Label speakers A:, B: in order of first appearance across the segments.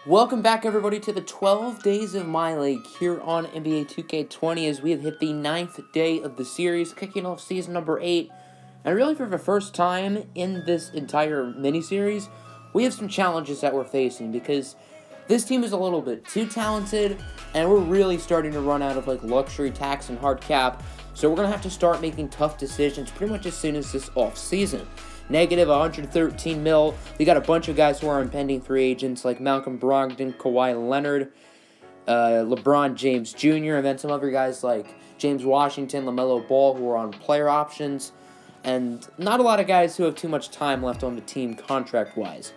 A: Welcome back, everybody, to the 12 days of MyLeague here on NBA 2K20 as we have hit the 9th day of the series, kicking off season number 8. And really, for the first time in this entire mini-series, we have some challenges that we're facing because this team is a little bit too talented, and we're really starting to run out of luxury tax and hard cap. So we're going to have to start making tough decisions pretty much as soon as this off-season. Negative 113 mil. We got a bunch of guys who are impending free agents like Malcolm Brogdon, Kawhi Leonard, LeBron James Jr., and then some other guys like James Washington, LaMelo Ball, who are on player options, and not a lot of guys who have too much time left on the team contract-wise.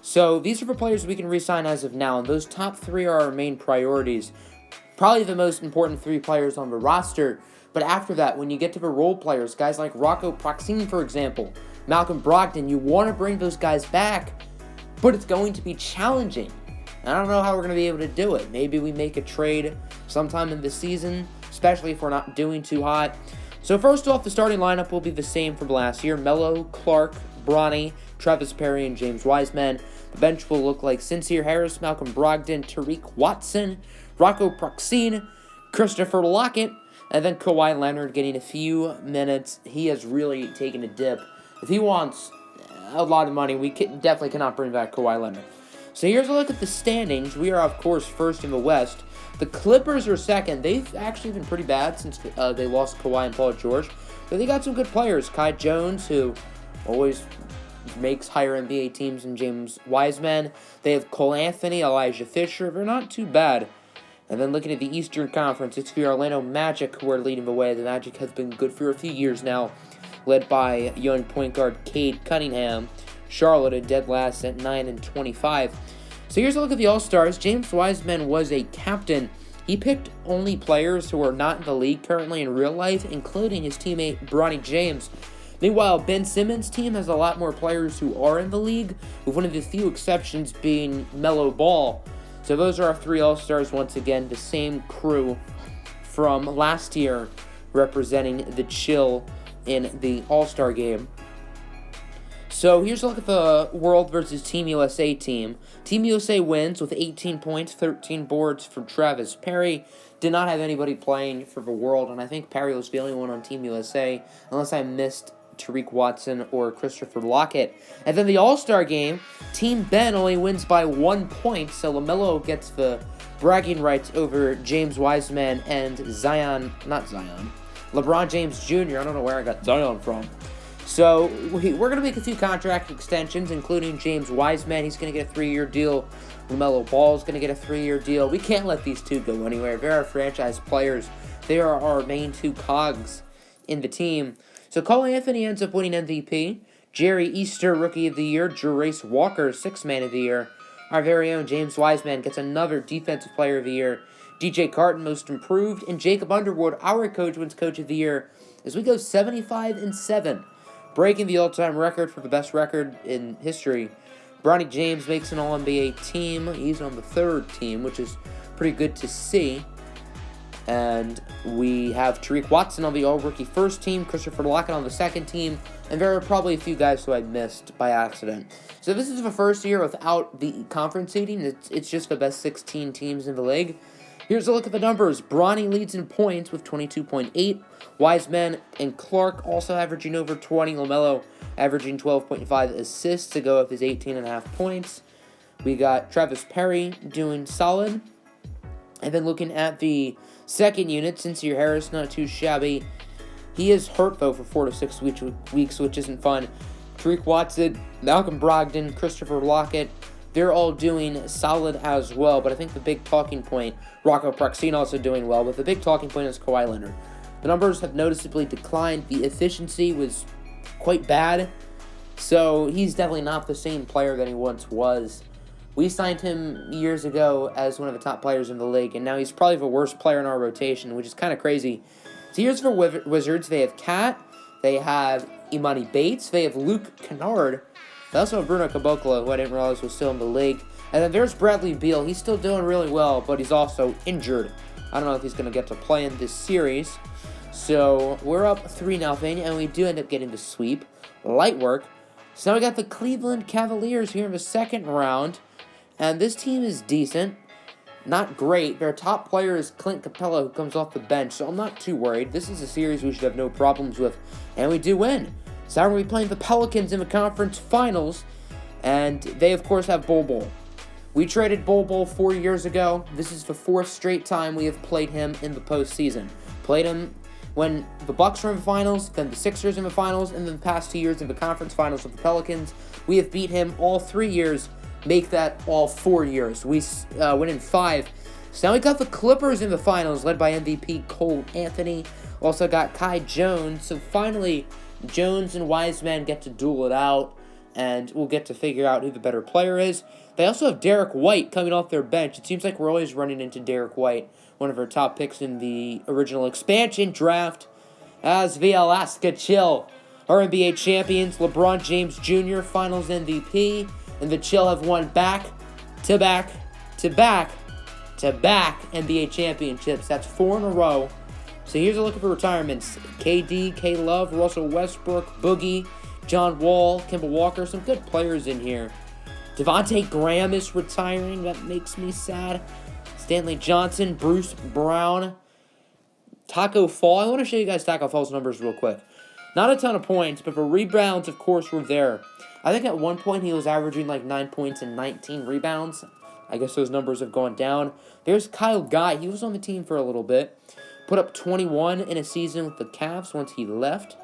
A: So these are the players we can re-sign as of now, and those top three are our main priorities. Probably the most important three players on the roster, but after that, when you get to the role players, guys like Rocco Proxine, for example, Malcolm Brogdon, you want to bring those guys back, but it's going to be challenging. I don't know how we're going to be able to do it. Maybe we make a trade sometime in the season, especially if we're not doing too hot. So first off, the starting lineup will be the same from last year. Melo, Clark, Bronny, Travis Perry, and James Wiseman. The bench will look like Sincere Harris, Malcolm Brogdon, Tariq Watson, Rocco Proxine, Christopher Lockett, and then Kawhi Leonard getting a few minutes. He has really taken a dip. If he wants a lot of money, we definitely cannot bring back Kawhi Leonard. So here's a look at the standings. We are, of course, first in the West. The Clippers are second. They've actually been pretty bad since they lost Kawhi and Paul George. But they got some good players. Kai Jones, who always makes higher NBA teams than James Wiseman. They have Cole Anthony, Elijah Fisher. They're not too bad. And then looking at the Eastern Conference, it's the Orlando Magic who are leading the way. The Magic has been good for a few years now, led by young point guard Cade Cunningham. Charlotte are dead last at 9-25. So here's a look at the All-Stars. James Wiseman was a captain. He picked only players who are not in the league currently in real life, including his teammate Bronny James. Meanwhile, Ben Simmons' team has a lot more players who are in the league, with one of the few exceptions being Melo Ball. So those are our three All-Stars once again, the same crew from last year representing the Chill in the All-Star game. So here's a look at the World versus Team USA team. Team USA wins with 18 points, 13 boards from Travis Perry. Did not have anybody playing for the World, and I think Perry was the only one on Team USA, unless I missed Tariq Watson or Christopher Lockett. And then the All-Star game, Team Ben only wins by 1 point, so LaMelo gets the bragging rights over James Wiseman and LeBron James Jr. I don't know where I got Zion from. So we're going to make a few contract extensions, including James Wiseman. He's going to get a 3-year deal. LaMelo Ball is going to get a 3-year deal. We can't let these two go anywhere. They're our franchise players. They are our main two cogs in the team. So Cole Anthony ends up winning MVP. Jerry Easter, Rookie of the Year. Jarace Walker, Sixth Man of the Year. Our very own James Wiseman gets another Defensive Player of the Year. DJ Carton, Most Improved. And Jacob Underwood, our coach, wins Coach of the Year as we go 75-7. Breaking the all-time record for the best record in history. Bronny James makes an All-NBA team. He's on the third team, which is pretty good to see. And we have Tariq Watson on the All-Rookie first team, Christopher Lockett on the second team, and there are probably a few guys who I missed by accident. So this is the first year without the conference seeding. It's just the best 16 teams in the league. Here's a look at the numbers. Bronny leads in points with 22.8. Wiseman and Clark also averaging over 20. LaMelo averaging 12.5 assists to go up his 18.5 points. We got Travis Perry doing solid. And then looking at the second unit, Sincere Harris, not too shabby. He is hurt, though, for 4 to 6 weeks, which isn't fun. Tariq Watson, Malcolm Brogdon, Christopher Lockett, they're all doing solid as well. But I think the big talking point, Rocco Proxine also doing well, but the big talking point is Kawhi Leonard. The numbers have noticeably declined. The efficiency was quite bad. So he's definitely not the same player that he once was. We signed him years ago as one of the top players in the league, and now he's probably the worst player in our rotation, which is kind of crazy. So here's for Wizards. They have Cat. They have Imani Bates. They have Luke Kennard. They also have Bruno Caboclo, who I didn't realize was still in the league. And then there's Bradley Beal. He's still doing really well, but he's also injured. I don't know if he's going to get to play in this series. So we're up 3-0, and we do end up getting the sweep. Light work. So now we got the Cleveland Cavaliers here in the second round. And this team is decent. Not great. Their top player is Clint Capella, who comes off the bench, so I'm not too worried. This is a series we should have no problems with, and we do win. So now we're going to be playing the Pelicans in the conference finals, and they, of course, have Bol Bol. We traded Bol Bol 4 years ago. This is the 4th straight time we have played him in the postseason. Played him when the Bucks were in the finals, then the Sixers in the finals, and then the past 2 years in the conference finals with the Pelicans. We have beat him all 3 years. Make that all 4 years. We win in 5. So now we got the Clippers in the finals, led by MVP Cole Anthony. Also got Kai Jones. So finally, Jones and Wiseman get to duel it out, and we'll get to figure out who the better player is. They also have Derek White coming off their bench. It seems like we're always running into Derek White, one of our top picks in the original expansion draft, as the Alaska Chill, our NBA champions, LeBron James Jr., Finals MVP. And the Chill have won back-to-back NBA championships. That's 4 in a row. So here's a look at the retirements. KD, K-Love, Russell Westbrook, Boogie, John Wall, Kemba Walker. Some good players in here. Devontae Graham is retiring. That makes me sad. Stanley Johnson, Bruce Brown, Taco Fall. I want to show you guys Taco Fall's numbers real quick. Not a ton of points, but the rebounds, of course, were there. I think at one point he was averaging like 9 points and 19 rebounds. I guess those numbers have gone down. There's Kyle Guy. He was on the team for a little bit. Put up 21 in a season with the Cavs once he left.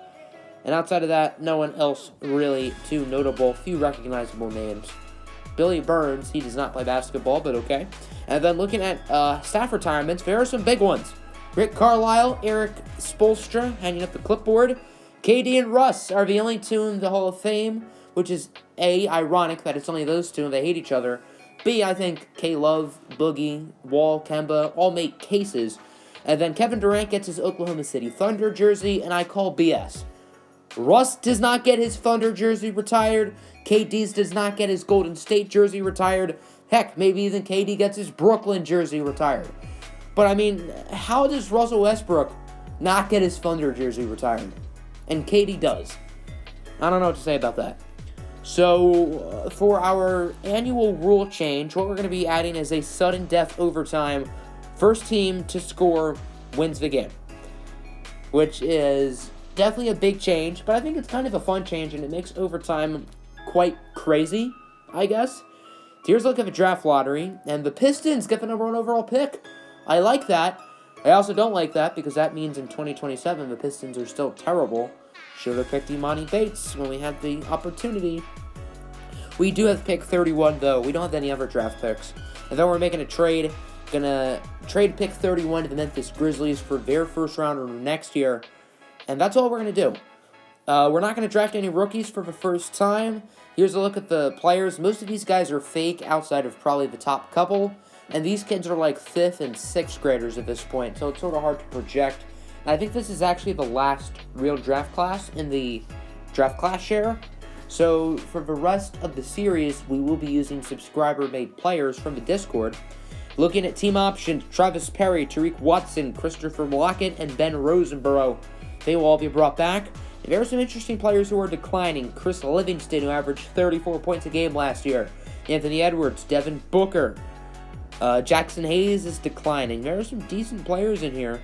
A: And outside of that, no one else really too notable. Few recognizable names. Billy Burns, he does not play basketball, but okay. And then looking at staff retirements, there are some big ones. Rick Carlisle, Eric Spoelstra hanging up the clipboard. KD and Russ are the only two in the Hall of Fame, which is A, ironic that it's only those two and they hate each other. B, I think K-Love, Boogie, Wall, Kemba all make cases. And then Kevin Durant gets his Oklahoma City Thunder jersey, and I call BS. Russ does not get his Thunder jersey retired. KD's does not get his Golden State jersey retired. Heck, maybe even KD gets his Brooklyn jersey retired. But I mean, how does Russell Westbrook not get his Thunder jersey retired? And KD does. I don't know what to say about that. So, for our annual rule change, what we're going to be adding is a sudden death overtime. First team to score wins the game. Which is definitely a big change, but I think it's kind of a fun change, and it makes overtime quite crazy, I guess. Here's a look at the draft lottery, and the Pistons get the number 1 overall pick. I like that. I also don't like that, because that means in 2027 the Pistons are still terrible. Should have picked Imani Bates when we had the opportunity. We do have pick 31, though. We don't have any other draft picks. And then we're making a trade. Gonna trade pick 31 to the Memphis Grizzlies for their first rounder next year. And that's all we're gonna do. We're not gonna draft any rookies for the first time. Here's a look at the players. Most of these guys are fake outside of probably the top couple. And these kids are like 5th and 6th graders at this point. So it's sort of hard to project. I think this is actually the last real draft class in the draft class share. So for the rest of the series, we will be using subscriber-made players from the Discord. Looking at team options, Travis Perry, Tariq Watson, Christopher Lockett, and Ben Rosenborough. They will all be brought back. And there are some interesting players who are declining. Chris Livingston, who averaged 34 points a game last year. Anthony Edwards, Devin Booker. Jackson Hayes is declining. There are some decent players in here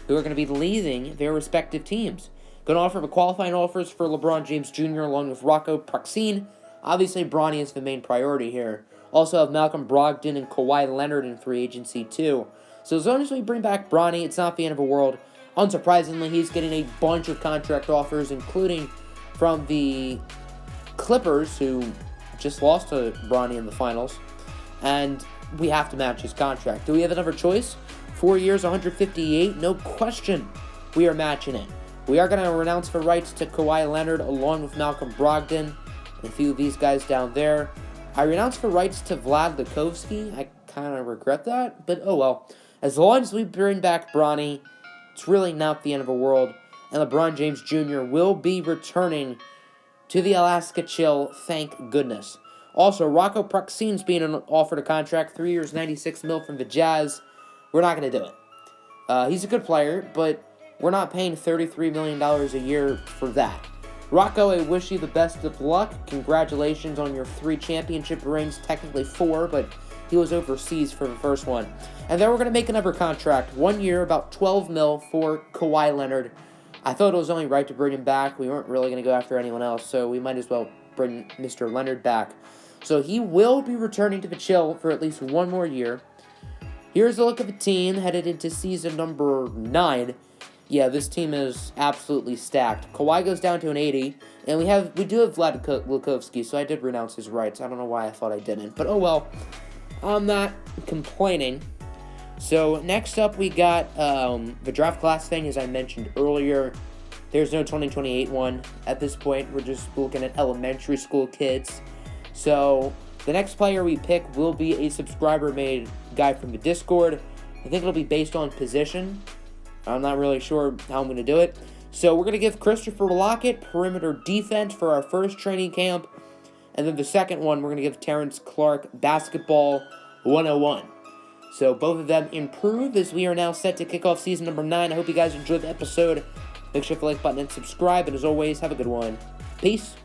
A: who are going to be leaving their respective teams. Going to offer the qualifying offers for LeBron James Jr. along with Rocco Proxine. Obviously, Bronny is the main priority here. Also have Malcolm Brogdon and Kawhi Leonard in free agency too. So as long as we bring back Bronny, it's not the end of the world. Unsurprisingly, he's getting a bunch of contract offers, including from the Clippers, who just lost to Bronny in the finals. And we have to match his contract. Do we have another choice? 4 years, 158? No question we are matching it. We are going to renounce the rights to Kawhi Leonard along with Malcolm Brogdon and a few of these guys down there. I renounce the rights to Vlad Likovsky. I kind of regret that, but oh well. As long as we bring back Bronny, it's really not the end of the world. And LeBron James Jr. will be returning to the Alaska Chill, thank goodness. Also, Rocco Proxine's being offered a contract, 3 years, $96 million from the Jazz. We're not going to do it. He's a good player, but we're not paying $33 million a year for that. Rocco, I wish you the best of luck. Congratulations on your 3 championship rings, technically 4, but he was overseas for the first one. And then we're going to make another contract. 1 year, about $12 million for Kawhi Leonard. I thought it was only right to bring him back. We weren't really going to go after anyone else, so we might as well bring Mr. Leonard back. So he will be returning to the Chill for at least 1 more year. Here's a look at the team headed into season number 9. Yeah, this team is absolutely stacked. Kawhi goes down to an 80, and we do have Vlad Lukovsky, so I did renounce his rights. I don't know why I thought I didn't, but oh well. I'm not complaining. So next up, we got the draft class thing, as I mentioned earlier. There's no 2028 one at this point. We're just looking at elementary school kids. So the next player we pick will be a subscriber-made guy from the Discord. I think it'll be based on position. I'm not really sure how I'm going to do it. So we're going to give Christopher Lockett perimeter defense for our first training camp. And then the second one, we're going to give Terrence Clark basketball 101. So both of them improve as we are now set to kick off season number 9. I hope you guys enjoyed the episode. Make sure to hit the like button and subscribe. And as always, have a good one. Peace.